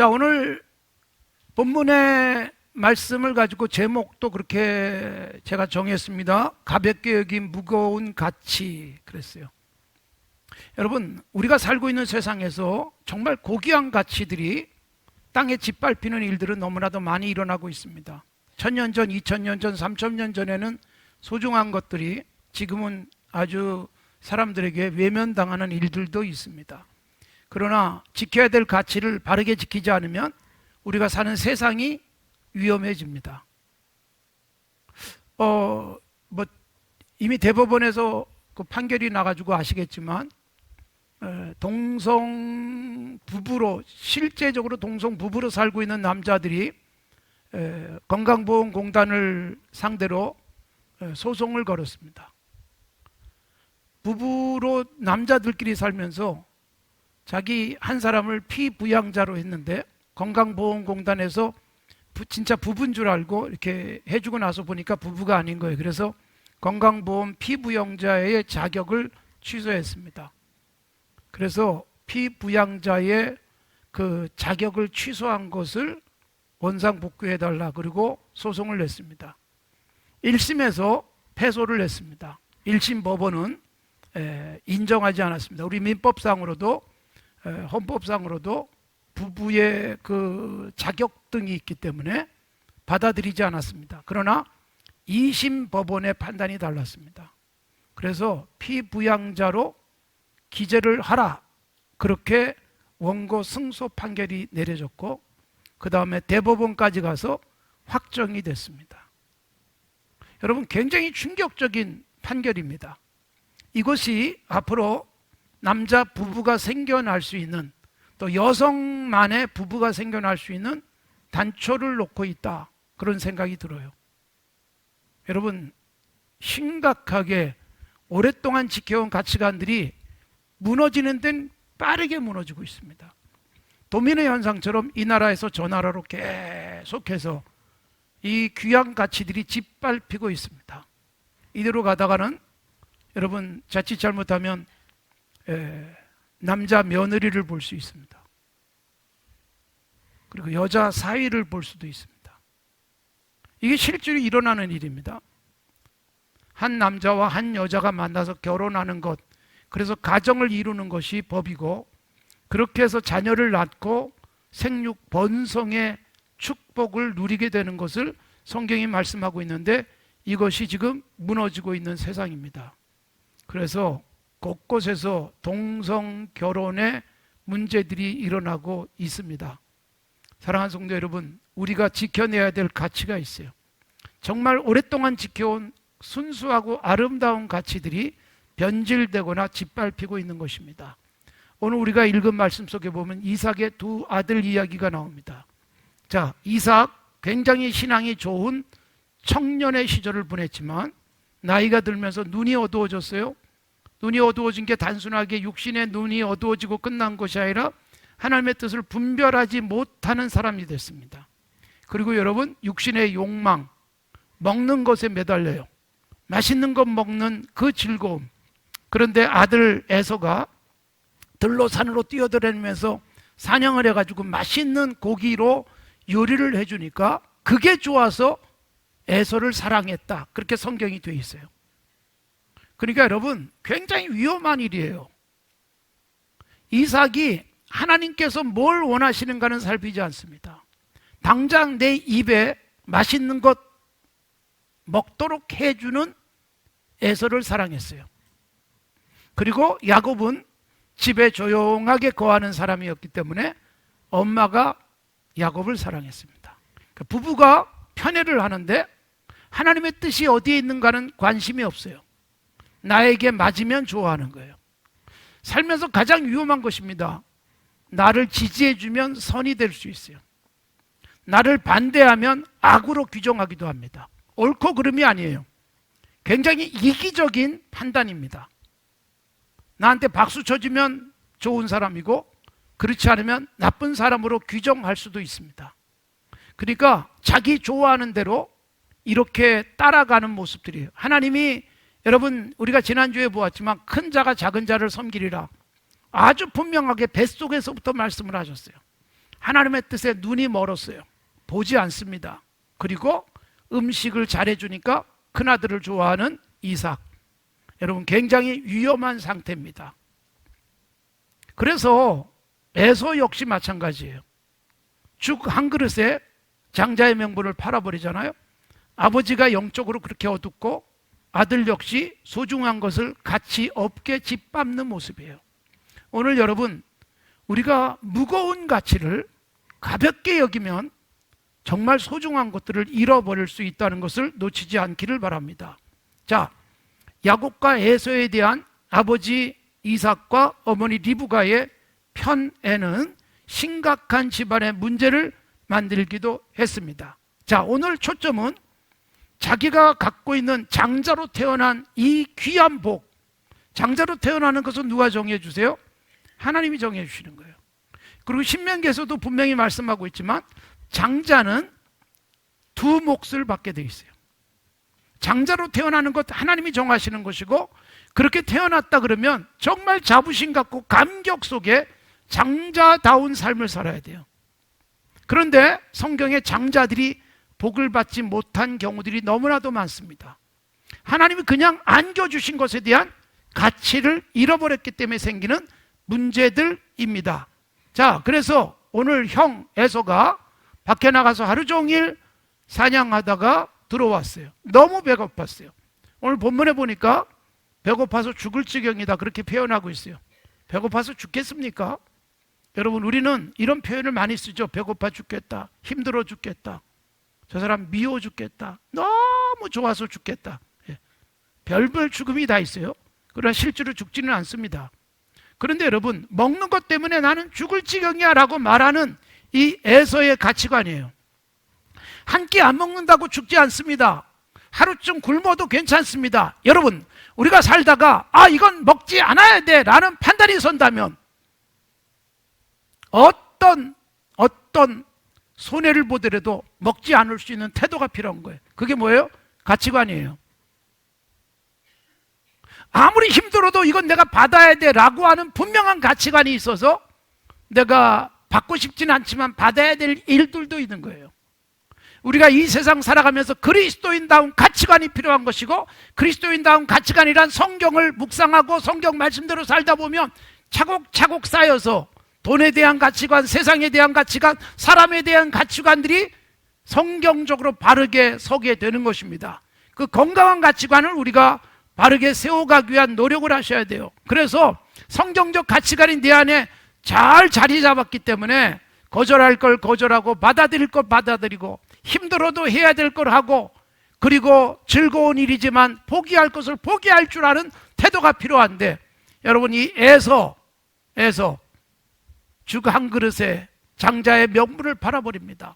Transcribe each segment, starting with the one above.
자, 오늘 본문의 말씀을 가지고 제목도 그렇게 제가 정했습니다. 가볍게 여긴 무거운 가치 그랬어요. 여러분, 우리가 살고 있는 세상에서 정말 고귀한 가치들이 땅에 짓밟히는 일들은 너무나도 많이 일어나고 있습니다. 1000년 전, 2000년 전, 3000년 전에는 소중한 것들이 지금은 아주 사람들에게 외면당하는 일들도 있습니다. 그러나 지켜야 될 가치를 바르게 지키지 않으면 우리가 사는 세상이 위험해집니다. 이미 대법원에서 그 판결이 나가지고 아시겠지만 동성 부부로, 실제적으로 동성 부부로 살고 있는 남자들이 건강보험공단을 상대로 소송을 걸었습니다. 부부로 남자들끼리 살면서 자기 한 사람을 피부양자로 했는데 건강보험공단에서 진짜 부부인 줄 알고 이렇게 해주고 나서 보니까 부부가 아닌 거예요. 그래서 건강보험 피부양자의 자격을 취소했습니다. 그래서 피부양자의 그 자격을 취소한 것을 원상복귀해달라 그리고 소송을 냈습니다. 1심에서 패소를 했습니다. 1심 법원은 인정하지 않았습니다. 우리 민법상으로도 헌법상으로도 부부의 그 자격 등이 있기 때문에 받아들이지 않았습니다. 그러나 2심 법원의 판단이 달랐습니다. 그래서 피부양자로 기재를 하라, 그렇게 원고 승소 판결이 내려졌고 그 다음에 대법원까지 가서 확정이 됐습니다. 여러분, 굉장히 충격적인 판결입니다. 이것이 앞으로 남자 부부가 생겨날 수 있는, 또 여성만의 부부가 생겨날 수 있는 단초를 놓고 있다, 그런 생각이 들어요. 여러분, 심각하게 오랫동안 지켜온 가치관들이 무너지는 데는 빠르게 무너지고 있습니다. 도미노 현상처럼 이 나라에서 저 나라로 계속해서 이 귀한 가치들이 짓밟히고 있습니다. 이대로 가다가는 여러분, 자칫 잘못하면 남자 며느리를 볼 수 있습니다. 그리고 여자 사위를 볼 수도 있습니다. 이게 실제로 일어나는 일입니다. 한 남자와 한 여자가 만나서 결혼하는 것, 그래서 가정을 이루는 것이 법이고, 그렇게 해서 자녀를 낳고 생육 번성의 축복을 누리게 되는 것을 성경이 말씀하고 있는데, 이것이 지금 무너지고 있는 세상입니다. 그래서 곳곳에서 동성 결혼의 문제들이 일어나고 있습니다. 사랑하는 성도 여러분, 우리가 지켜내야 될 가치가 있어요. 정말 오랫동안 지켜온 순수하고 아름다운 가치들이 변질되거나 짓밟히고 있는 것입니다. 오늘 우리가 읽은 말씀 속에 보면 이삭의 두 아들 이야기가 나옵니다. 자, 이삭 굉장히 신앙이 좋은 청년의 시절을 보냈지만 나이가 들면서 눈이 어두워졌어요. 눈이 어두워진 게 단순하게 육신의 눈이 어두워지고 끝난 것이 아니라 하나님의 뜻을 분별하지 못하는 사람이 됐습니다. 그리고 여러분, 육신의 욕망, 먹는 것에 매달려요. 맛있는 것 먹는 그 즐거움. 그런데 아들 에서가 들로 산으로 뛰어다니면서 사냥을 해가지고 맛있는 고기로 요리를 해주니까 그게 좋아서 에서를 사랑했다, 그렇게 성경이 되어 있어요. 그러니까 여러분, 굉장히 위험한 일이에요. 이삭이 하나님께서 뭘 원하시는가는 살피지 않습니다. 당장 내 입에 맛있는 것 먹도록 해주는 에서를 사랑했어요. 그리고 야곱은 집에 조용하게 거하는 사람이었기 때문에 엄마가 야곱을 사랑했습니다. 부부가 편애를 하는데 하나님의 뜻이 어디에 있는가는 관심이 없어요. 나에게 맞으면 좋아하는 거예요. 살면서 가장 위험한 것입니다. 나를 지지해주면 선이 될 수 있어요. 나를 반대하면 악으로 규정하기도 합니다. 옳고 그름이 아니에요. 굉장히 이기적인 판단입니다. 나한테 박수 쳐주면 좋은 사람이고, 그렇지 않으면 나쁜 사람으로 규정할 수도 있습니다. 그러니까 자기 좋아하는 대로 이렇게 따라가는 모습들이에요. 하나님이, 여러분, 우리가 지난주에 보았지만 큰 자가 작은 자를 섬기리라, 아주 분명하게 뱃속에서부터 말씀을 하셨어요. 하나님의 뜻에 눈이 멀었어요. 보지 않습니다. 그리고 음식을 잘해주니까 큰아들을 좋아하는 이삭. 여러분, 굉장히 위험한 상태입니다. 그래서 에서 역시 마찬가지예요. 죽 한 그릇에 장자의 명분을 팔아버리잖아요. 아버지가 영적으로 그렇게 어둡고 아들 역시 소중한 것을 가치 없게 짓밟는 모습이에요. 오늘 여러분, 우리가 무거운 가치를 가볍게 여기면 정말 소중한 것들을 잃어버릴 수 있다는 것을 놓치지 않기를 바랍니다. 자, 야곱과 에서에 대한 아버지 이삭과 어머니 리브가의 편애는 심각한 집안의 문제를 만들기도 했습니다. 자, 오늘 초점은 자기가 갖고 있는 장자로 태어난 이 귀한 복, 장자로 태어나는 것은 누가 정해 주세요? 하나님이 정해 주시는 거예요. 그리고 신명기에서도 분명히 말씀하고 있지만 장자는 두 몫을 받게 되어 있어요. 장자로 태어나는 것 하나님이 정하시는 것이고, 그렇게 태어났다 그러면 정말 자부심 갖고 감격 속에 장자다운 삶을 살아야 돼요. 그런데 성경에 장자들이 복을 받지 못한 경우들이 너무나도 많습니다. 하나님이 그냥 안겨주신 것에 대한 가치를 잃어버렸기 때문에 생기는 문제들입니다. 자, 그래서 오늘 형 에서가 밖에 나가서 하루 종일 사냥하다가 들어왔어요. 너무 배고팠어요. 오늘 본문에 보니까 배고파서 죽을 지경이다 그렇게 표현하고 있어요. 배고파서 죽겠습니까? 여러분, 우리는 이런 표현을 많이 쓰죠. 배고파 죽겠다, 힘들어 죽겠다, 저 사람 미워 죽겠다, 너무 좋아서 죽겠다. 별별 죽음이 다 있어요. 그러나 실제로 죽지는 않습니다. 그런데 여러분, 먹는 것 때문에 나는 죽을 지경이야 라고 말하는 이 에서의 가치관이에요. 한 끼 안 먹는다고 죽지 않습니다. 하루쯤 굶어도 괜찮습니다. 여러분, 우리가 살다가 이건 먹지 않아야 돼 라는 판단이 선다면 어떤 손해를 보더라도 먹지 않을 수 있는 태도가 필요한 거예요. 그게 뭐예요? 가치관이에요. 아무리 힘들어도 이건 내가 받아야 돼 라고 하는 분명한 가치관이 있어서 내가 받고 싶지는 않지만 받아야 될 일들도 있는 거예요. 우리가 이 세상 살아가면서 그리스도인다운 가치관이 필요한 것이고, 그리스도인다운 가치관이란 성경을 묵상하고 성경 말씀대로 살다 보면 차곡차곡 쌓여서 돈에 대한 가치관, 세상에 대한 가치관, 사람에 대한 가치관들이 성경적으로 바르게 서게 되는 것입니다. 그 건강한 가치관을 우리가 바르게 세워가기 위한 노력을 하셔야 돼요. 그래서 성경적 가치관이 내 안에 잘 자리 잡았기 때문에 거절할 걸 거절하고 받아들일 걸 받아들이고, 힘들어도 해야 될 걸 하고, 그리고 즐거운 일이지만 포기할 것을 포기할 줄 아는 태도가 필요한데, 여러분, 이 에서 죽 한 그릇에 장자의 명분을 팔아버립니다.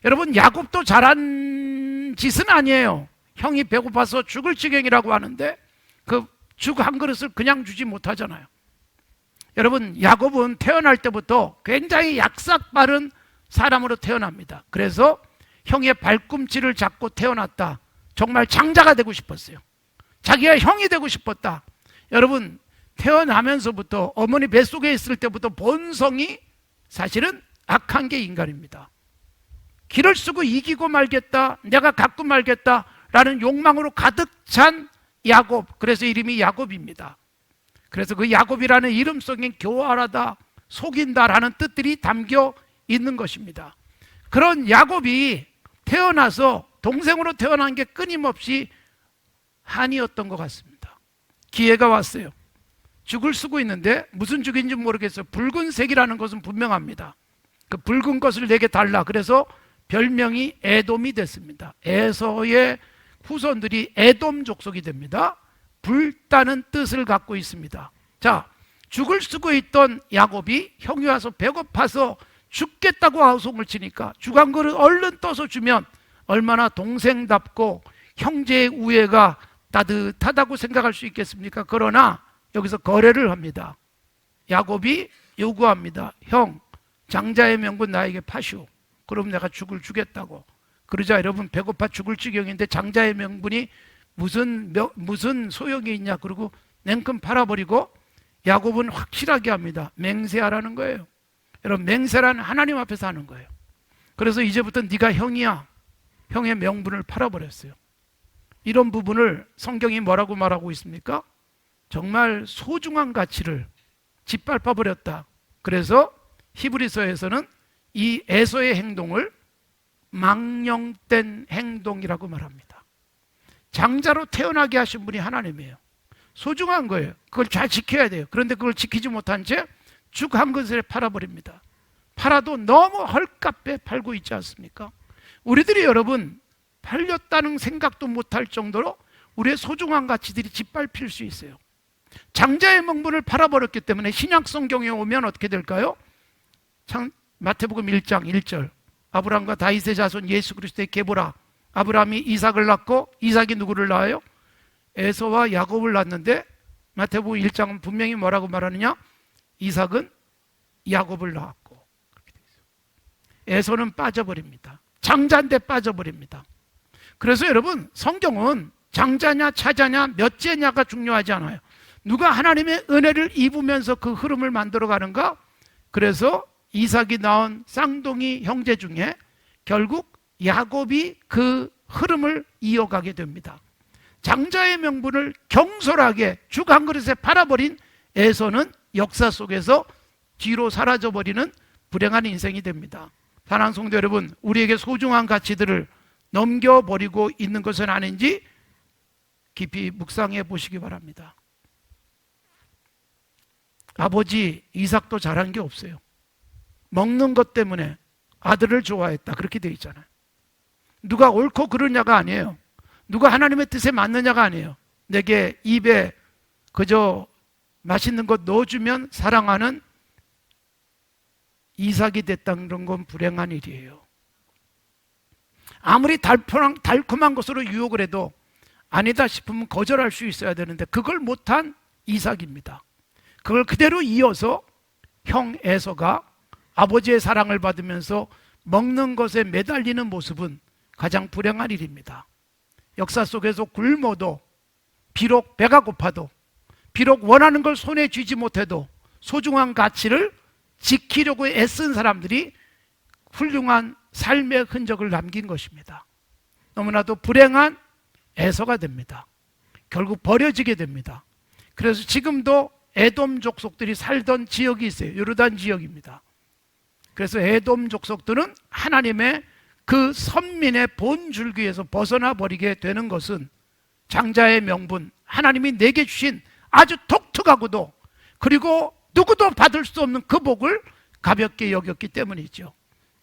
여러분, 야곱도 잘한 짓은 아니에요. 형이 배고파서 죽을 지경이라고 하는데 그 죽 한 그릇을 그냥 주지 못하잖아요. 여러분, 야곱은 태어날 때부터 굉장히 약삭 빠른 사람으로 태어납니다. 그래서 형의 발꿈치를 잡고 태어났다. 정말 장자가 되고 싶었어요. 자기가 형이 되고 싶었다. 여러분, 태어나면서부터 어머니 뱃속에 있을 때부터 본성이 사실은 악한 게 인간입니다. 길을 쓰고 이기고 말겠다, 내가 갖고 말겠다 라는 욕망으로 가득 찬 야곱, 그래서 이름이 야곱입니다. 그래서 그 야곱이라는 이름 속엔 교활하다, 속인다라는 뜻들이 담겨 있는 것입니다. 그런 야곱이 태어나서 동생으로 태어난 게 끊임없이 한이었던 것 같습니다. 기회가 왔어요. 죽을 쓰고 있는데 무슨 죽인지 모르겠어요. 붉은색이라는 것은 분명합니다. 그 붉은 것을 내게 달라. 그래서 별명이 에돔이 됐습니다. 에서의 후손들이 에돔 족속이 됩니다. 불타는 뜻을 갖고 있습니다. 자, 죽을 쓰고 있던 야곱이 형이 와서 배고파서 죽겠다고 아우성을 치니까 죽 한 그릇 얼른 떠서 주면 얼마나 동생답고 형제의 우애가 따뜻하다고 생각할 수 있겠습니까? 그러나 여기서 거래를 합니다. 야곱이 요구합니다. 형, 장자의 명분 나에게 파시오. 그럼 내가 죽을 주겠다고. 그러자 여러분, 배고파 죽을 지경인데 장자의 명분이 무슨 소용이 있냐. 그리고 냉큼 팔아버리고 야곱은 확실하게 합니다. 맹세하라는 거예요. 여러분, 맹세란 하나님 앞에서 하는 거예요. 그래서 이제부터 네가 형이야. 형의 명분을 팔아버렸어요. 이런 부분을 성경이 뭐라고 말하고 있습니까? 정말 소중한 가치를 짓밟아버렸다. 그래서 히브리서에서는 이 에서의 행동을 망령된 행동이라고 말합니다. 장자로 태어나게 하신 분이 하나님이에요. 소중한 거예요. 그걸 잘 지켜야 돼요. 그런데 그걸 지키지 못한 채 죽 한 것에 팔아버립니다. 팔아도 너무 헐값에 팔고 있지 않습니까? 우리들이 여러분 팔렸다는 생각도 못할 정도로 우리의 소중한 가치들이 짓밟힐 수 있어요. 장자의 명분을 팔아버렸기 때문에 신약 성경에 오면 어떻게 될까요? 마태복음 1장 1절, 아브라함과 다윗의 자손 예수 그리스도의 계보라. 아브라함이 이삭을 낳고 이삭이 누구를 낳아요? 에서와 야곱을 낳았는데 마태복음 1장은 분명히 뭐라고 말하느냐? 이삭은 야곱을 낳았고, 에서는 빠져버립니다. 장자인데 빠져버립니다. 그래서 여러분, 성경은 장자냐 차자냐 몇째냐가 중요하지 않아요. 누가 하나님의 은혜를 입으면서 그 흐름을 만들어가는가? 그래서 이삭이 낳은 쌍둥이 형제 중에 결국 야곱이 그 흐름을 이어가게 됩니다. 장자의 명분을 경솔하게 죽 한 그릇에 팔아버린 에서는 역사 속에서 뒤로 사라져버리는 불행한 인생이 됩니다. 사랑하는 성도 여러분, 우리에게 소중한 가치들을 넘겨버리고 있는 것은 아닌지 깊이 묵상해 보시기 바랍니다. 아버지 이삭도 잘한 게 없어요. 먹는 것 때문에 아들을 좋아했다, 그렇게 되어 있잖아요. 누가 옳고 그르냐가 아니에요. 누가 하나님의 뜻에 맞느냐가 아니에요. 내게 입에 그저 맛있는 것 넣어주면 사랑하는 이삭이 됐다는 건 불행한 일이에요. 아무리 달콤한 것으로 유혹을 해도 아니다 싶으면 거절할 수 있어야 되는데 그걸 못한 이삭입니다. 그걸 그대로 이어서 형 에서가 아버지의 사랑을 받으면서 먹는 것에 매달리는 모습은 가장 불행한 일입니다. 역사 속에서 굶어도, 비록 배가 고파도, 비록 원하는 걸 손에 쥐지 못해도 소중한 가치를 지키려고 애쓴 사람들이 훌륭한 삶의 흔적을 남긴 것입니다. 너무나도 불행한 에서가 됩니다. 결국 버려지게 됩니다. 그래서 지금도 에돔 족속들이 살던 지역이 있어요. 요르단 지역입니다. 그래서 에돔 족속들은 하나님의 그 선민의 본줄기에서 벗어나 버리게 되는 것은 장자의 명분, 하나님이 내게 주신 아주 독특하고도 그리고 누구도 받을 수 없는 그 복을 가볍게 여겼기 때문이죠.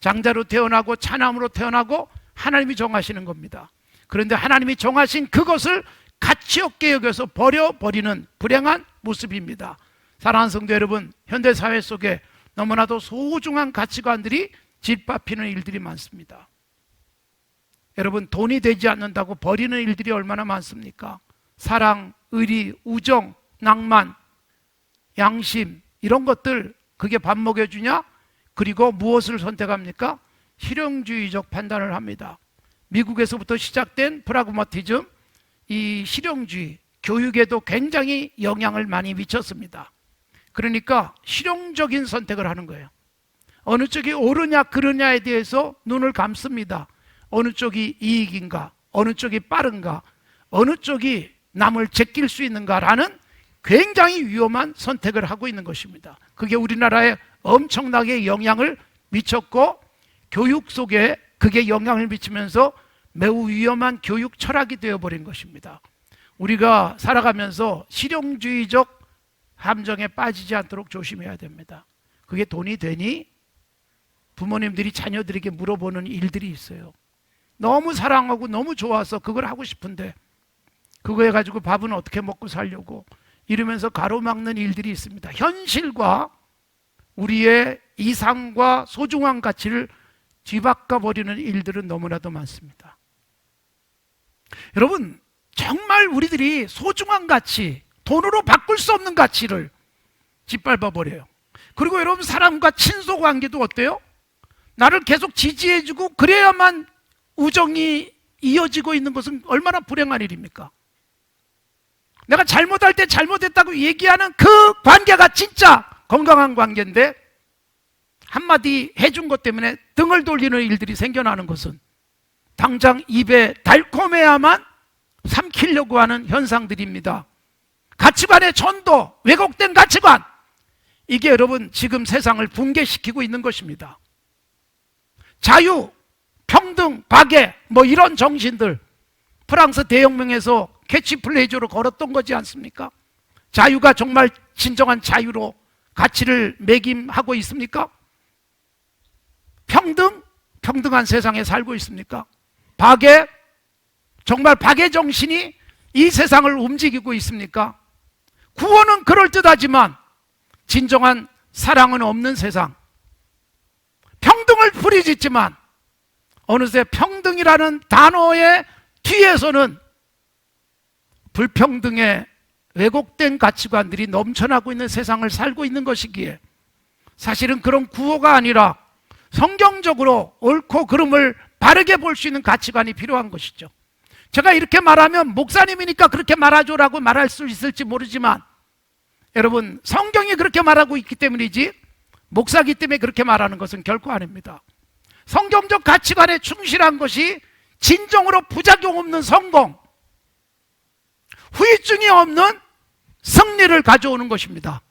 장자로 태어나고 차남으로 태어나고 하나님이 정하시는 겁니다. 그런데 하나님이 정하신 그것을 가치 없게 여겨서 버려버리는 불행한 모습입니다. 사랑하는 성도 여러분, 현대사회 속에 너무나도 소중한 가치관들이 짓밟히는 일들이 많습니다. 여러분, 돈이 되지 않는다고 버리는 일들이 얼마나 많습니까? 사랑, 의리, 우정, 낭만, 양심, 이런 것들, 그게 밥 먹여주냐? 그리고 무엇을 선택합니까? 실용주의적 판단을 합니다. 미국에서부터 시작된 프라그마티즘, 이 실용주의, 교육에도 굉장히 영향을 많이 미쳤습니다. 그러니까 실용적인 선택을 하는 거예요. 어느 쪽이 옳으냐 그르냐에 대해서 눈을 감습니다. 어느 쪽이 이익인가, 어느 쪽이 빠른가, 어느 쪽이 남을 제낄 수 있는가라는 굉장히 위험한 선택을 하고 있는 것입니다. 그게 우리나라에 엄청나게 영향을 미쳤고 교육 속에 그게 영향을 미치면서 매우 위험한 교육 철학이 되어버린 것입니다. 우리가 살아가면서 실용주의적 함정에 빠지지 않도록 조심해야 됩니다. 그게 돈이 되니? 부모님들이 자녀들에게 물어보는 일들이 있어요. 너무 사랑하고 너무 좋아서 그걸 하고 싶은데 그거 해가지고 밥은 어떻게 먹고 살려고 이러면서 가로막는 일들이 있습니다. 현실과 우리의 이상과 소중한 가치를 뒤바꿔 버리는 일들은 너무나도 많습니다. 여러분, 정말 우리들이 소중한 가치, 돈으로 바꿀 수 없는 가치를 짓밟아 버려요. 그리고 여러분, 사람과 친소 관계도 어때요? 나를 계속 지지해주고 그래야만 우정이 이어지고 있는 것은 얼마나 불행한 일입니까? 내가 잘못할 때 잘못했다고 얘기하는 그 관계가 진짜 건강한 관계인데 한마디 해준 것 때문에 등을 돌리는 일들이 생겨나는 것은 당장 입에 달콤해야만 삼키려고 하는 현상들입니다. 가치관의 전도, 왜곡된 가치관, 이게 여러분 지금 세상을 붕괴시키고 있는 것입니다. 자유, 평등, 박애, 이런 정신들, 프랑스 대혁명에서 캐치플레이저로 걸었던 거지 않습니까? 자유가 정말 진정한 자유로 가치를 매김하고 있습니까? 평등? 평등한 세상에 살고 있습니까? 박애? 정말 박애 정신이 이 세상을 움직이고 있습니까? 구원은 그럴듯하지만 진정한 사랑은 없는 세상, 평등을 부리짖지만 어느새 평등이라는 단어의 뒤에서는 불평등의 왜곡된 가치관들이 넘쳐나고 있는 세상을 살고 있는 것이기에 사실은 그런 구호가 아니라 성경적으로 옳고 그름을 바르게 볼 수 있는 가치관이 필요한 것이죠. 제가 이렇게 말하면 목사님이니까 그렇게 말하죠라고 말할 수 있을지 모르지만 여러분, 성경이 그렇게 말하고 있기 때문이지 목사기 때문에 그렇게 말하는 것은 결코 아닙니다. 성경적 가치관에 충실한 것이 진정으로 부작용 없는 성공, 후유증이 없는 승리를 가져오는 것입니다.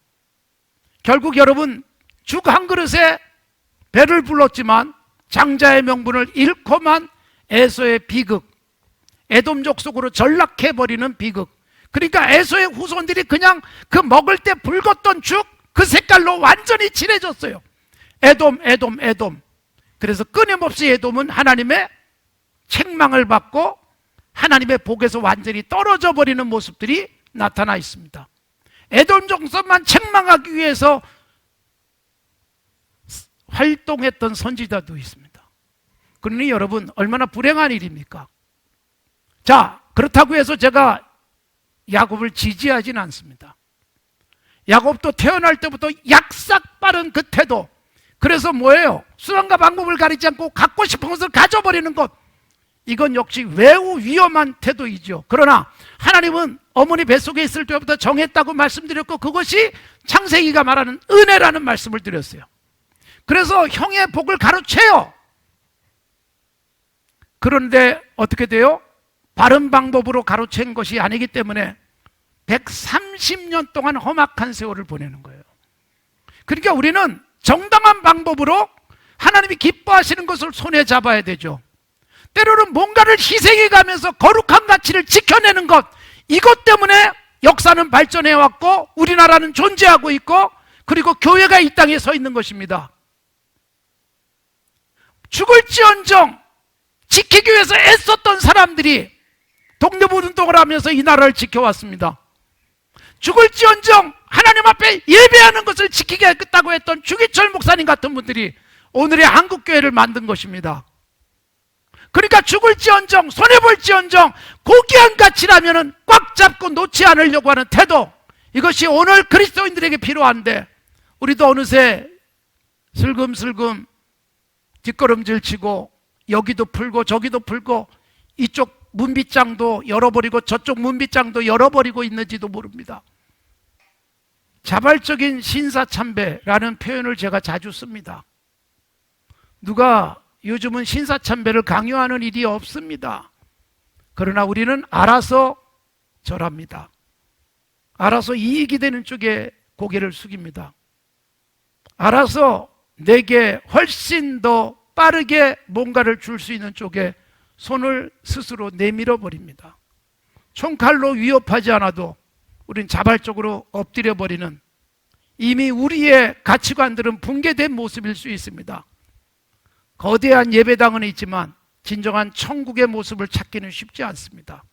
결국 여러분, 죽 한 그릇에 배를 불렀지만 장자의 명분을 잃고만 에서의 비극, 에돔족 속으로 전락해버리는 비극. 그러니까 에서의 후손들이 그냥 그 먹을 때 붉었던 죽, 그 색깔로 완전히 칠해졌어요. 에돔, 에돔, 에돔. 그래서 끊임없이 에돔은 하나님의 책망을 받고 하나님의 복에서 완전히 떨어져 버리는 모습들이 나타나 있습니다. 에돔 정선만 책망하기 위해서 활동했던 선지자도 있습니다. 그러니 여러분, 얼마나 불행한 일입니까? 자, 그렇다고 해서 제가 야곱을 지지하진 않습니다. 야곱도 태어날 때부터 약삭 빠른 그 태도, 그래서 뭐예요? 수단과 방법을 가리지 않고 갖고 싶은 것을 가져버리는 것, 이건 역시 매우 위험한 태도이죠. 그러나 하나님은 어머니 뱃속에 있을 때부터 정했다고 말씀드렸고, 그것이 창세기가 말하는 은혜라는 말씀을 드렸어요. 그래서 형의 복을 가로채요. 그런데 어떻게 돼요? 바른 방법으로 가로챈 것이 아니기 때문에 130년 동안 험악한 세월을 보내는 거예요. 그러니까 우리는 정당한 방법으로 하나님이 기뻐하시는 것을 손에 잡아야 되죠. 때로는 뭔가를 희생해 가면서 거룩한 가치를 지켜내는 것, 이것 때문에 역사는 발전해 왔고 우리나라는 존재하고 있고 그리고 교회가 이 땅에 서 있는 것입니다. 죽을지언정 지키기 위해서 애썼던 사람들이 독립운동을 하면서 이 나라를 지켜왔습니다. 죽을지언정 하나님 앞에 예배하는 것을 지키겠다고 했던 주기철 목사님 같은 분들이 오늘의 한국교회를 만든 것입니다. 그러니까 죽을지언정 손해볼지언정 고귀한 가치라면 꽉 잡고 놓지 않으려고 하는 태도, 이것이 오늘 그리스도인들에게 필요한데 우리도 어느새 슬금슬금 뒷걸음질 치고 여기도 풀고 저기도 풀고 이쪽 문빗장도 열어버리고 저쪽 문빗장도 열어버리고 있는지도 모릅니다. 자발적인 신사참배라는 표현을 제가 자주 씁니다. 누가 요즘은 신사참배를 강요하는 일이 없습니다. 그러나 우리는 알아서 절합니다. 알아서 이익이 되는 쪽에 고개를 숙입니다. 알아서 내게 훨씬 더 빠르게 뭔가를 줄 수 있는 쪽에 손을 스스로 내밀어 버립니다. 총칼로 위협하지 않아도 우린 자발적으로 엎드려 버리는, 이미 우리의 가치관들은 붕괴된 모습일 수 있습니다. 거대한 예배당은 있지만 진정한 천국의 모습을 찾기는 쉽지 않습니다.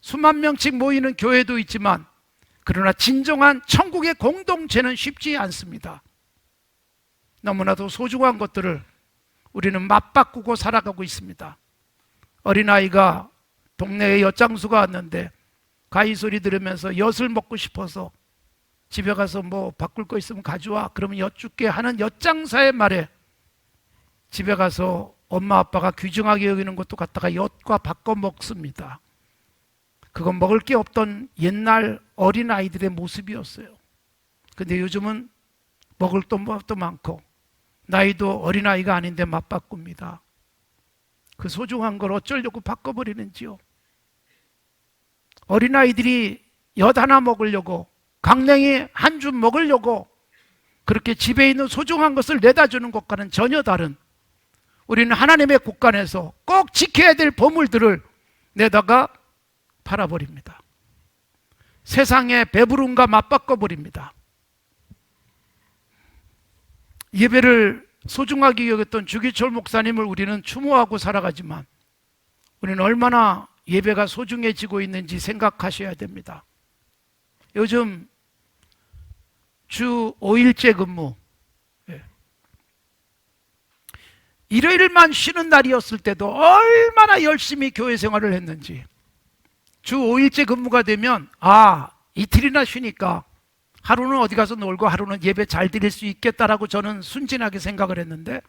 수만 명씩 모이는 교회도 있지만 그러나 진정한 천국의 공동체는 쉽지 않습니다. 너무나도 소중한 것들을 우리는 맞바꾸고 살아가고 있습니다. 어린아이가 동네에 엿장수가 왔는데 가위 소리 들으면서 엿을 먹고 싶어서 집에 가서 뭐 바꿀 거 있으면 가져와, 그러면 엿 줄게 하는 엿장사의 말에 집에 가서 엄마 아빠가 귀중하게 여기는 것도 갖다가 엿과 바꿔 먹습니다. 그건 먹을 게 없던 옛날 어린아이들의 모습이었어요. 근데 요즘은 먹을 것도 많고 나이도 어린아이가 아닌데 맞바꿉니다. 그 소중한 걸 어쩌려고 바꿔버리는지요. 어린아이들이 엿 하나 먹으려고, 강냉이 한 줌 먹으려고 그렇게 집에 있는 소중한 것을 내다 주는 것과는 전혀 다른, 우리는 하나님의 곳간에서 꼭 지켜야 될 보물들을 내다가 팔아버립니다. 세상의 배부름과 맞바꿔버립니다. 예배를 소중하게 여겼던 주기철 목사님을 우리는 추모하고 살아가지만 우리는 얼마나 예배가 소중해지고 있는지 생각하셔야 됩니다. 요즘 주 5일째 근무, 일요일만 쉬는 날이었을 때도 얼마나 열심히 교회 생활을 했는지, 주 5일째 근무가 되면 이틀이나 쉬니까 하루는 어디 가서 놀고 하루는 예배 잘 드릴 수 있겠다라고 저는 순진하게 생각을 했는데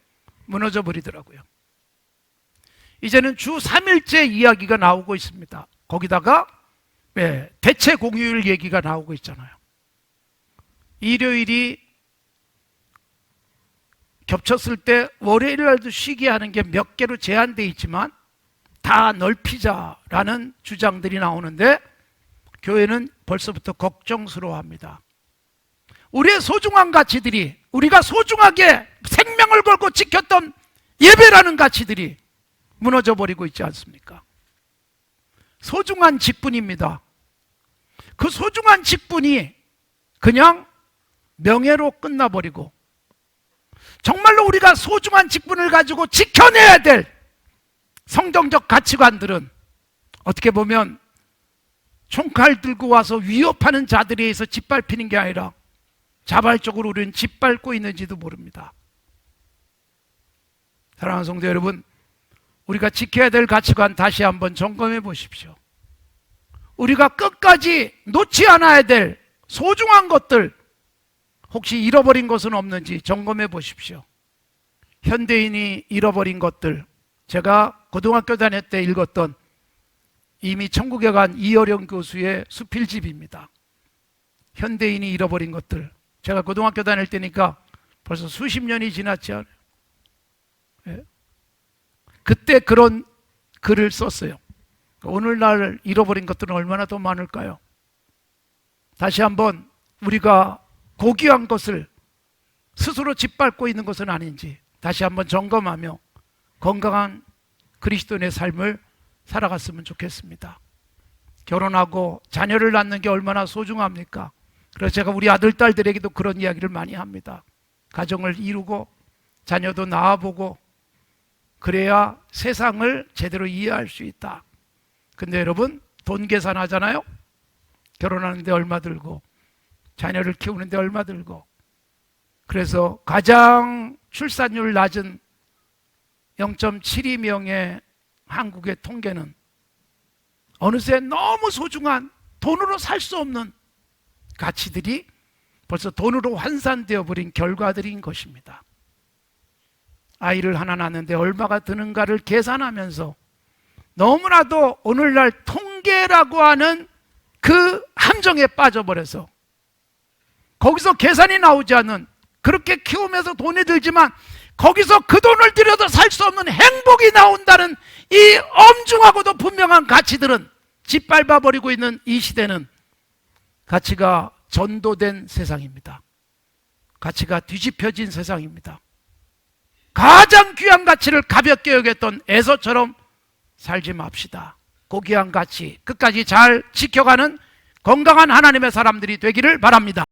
무너져 버리더라고요. 이제는 주 3일째 이야기가 나오고 있습니다. 거기다가 대체 공휴일 얘기가 나오고 있잖아요. 일요일이 겹쳤을 때 월요일 날도 쉬게 하는 게 몇 개로 제한되어 있지만 다 넓히자라는 주장들이 나오는데 교회는 벌써부터 걱정스러워합니다. 우리의 소중한 가치들이, 우리가 소중하게 생명을 걸고 지켰던 예배라는 가치들이 무너져 버리고 있지 않습니까? 소중한 직분입니다. 그 소중한 직분이 그냥 명예로 끝나버리고, 정말로 우리가 소중한 직분을 가지고 지켜내야 될 성경적 가치관들은 어떻게 보면 총칼 들고 와서 위협하는 자들에 의해서 짓밟히는 게 아니라 자발적으로 우리는 짓밟고 있는지도 모릅니다. 사랑하는 성도 여러분, 우리가 지켜야 될 가치관 다시 한번 점검해 보십시오. 우리가 끝까지 놓지 않아야 될 소중한 것들, 혹시 잃어버린 것은 없는지 점검해 보십시오. 현대인이 잃어버린 것들, 제가 고등학교 다닐 때 읽었던 이미 천국에 간 이어령 교수의 수필집입니다. 현대인이 잃어버린 것들. 제가 고등학교 다닐 때니까 벌써 수십 년이 지났지 않아요? 그때 그런 글을 썼어요. 오늘날 잃어버린 것들은 얼마나 더 많을까요? 다시 한번 우리가 고귀한 것을 스스로 짓밟고 있는 것은 아닌지 다시 한번 점검하며 건강한 그리스도인의 삶을 살아갔으면 좋겠습니다. 결혼하고 자녀를 낳는 게 얼마나 소중합니까? 그래서 제가 우리 아들, 딸들에게도 그런 이야기를 많이 합니다. 가정을 이루고 자녀도 낳아보고 그래야 세상을 제대로 이해할 수 있다. 근데 여러분, 돈 계산하잖아요? 결혼하는데 얼마 들고 자녀를 키우는데 얼마 들고, 그래서 가장 출산율 낮은 0.72명의 한국의 통계는 어느새 너무 소중한 돈으로 살 수 없는 가치들이 벌써 돈으로 환산되어 버린 결과들인 것입니다. 아이를 하나 낳는데 얼마가 드는가를 계산하면서 너무나도 오늘날 통계라고 하는 그 함정에 빠져버려서 거기서 계산이 나오지 않는, 그렇게 키우면서 돈이 들지만 거기서 그 돈을 들여도 살 수 없는 행복이 나온다는 이 엄중하고도 분명한 가치들은 짓밟아 버리고 있는 이 시대는 가치가 전도된 세상입니다. 가치가 뒤집혀진 세상입니다. 가장 귀한 가치를 가볍게 여겼던 에서처럼 살지 맙시다. 고귀한 가치 끝까지 잘 지켜가는 건강한 하나님의 사람들이 되기를 바랍니다.